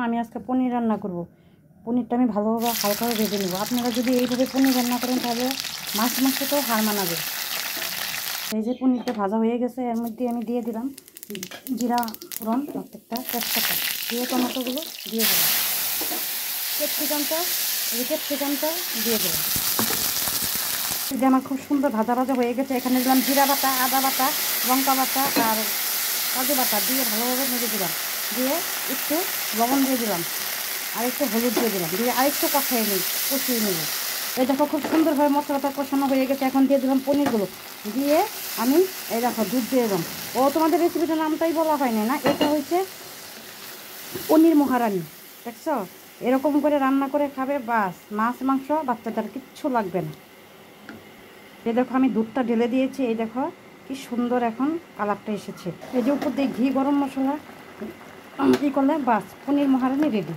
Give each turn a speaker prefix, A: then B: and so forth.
A: আমি আজকে পনির রান্না করব। পনিরটা আমি ভালোভাবে হালকাভাবে ভেজে নেব। আপনারা যদি এইভাবে পনির রান্না করেন তাহলে মাছ মাংসটাও হার মানাবে। এই যে পনিরটা ভাজা হয়ে গেছে, এর মধ্যে আমি দিয়ে দিলাম জিরা ফোড়ন, প্রত্যেকটা তেজপাতা দিয়ে টমেটোগুলো দিয়ে দিলাম, ক্যাপসিকামটা দিয়ে দিলাম। এই যে আমার খুব সুন্দর ভাজা ভাজা হয়ে গেছে। এখানে দিলাম জিরা বাটা, আদা বাটা, লঙ্কা বাটা আর কাজু বাটা দিয়ে ভালোভাবে নেড়ে দিলাম। দিয়ে একটু লবণ দিয়ে দিলাম, আর একটু হলুদ দিয়ে দিলাম, দিয়ে আরেকটু কষিয়ে নেব। এই দেখো খুব সুন্দরভাবে মশলাটা কষানো হয়ে গেছে। এখন দিয়ে দিলাম পনিরগুলো, দিয়ে আমি এই দেখো দুধ দিয়ে দিলাম। ও তোমাদের রেসিপিটার নামটাই বলা হয়নি না, এটা হচ্ছে পনির মহারানী। দেখছো, এরকম করে রান্না করে খাবে, বাস মাছ মাংস বাচ্চাদের কিচ্ছু লাগবে না। এই দেখো আমি দুধটা ঢেলে দিয়েছি, এই দেখো কি সুন্দর এখন কালারটা এসেছে। এই যে উপর দিয়ে ঘি গরম মশলা করলে বাস পনির মহারানী রেডি।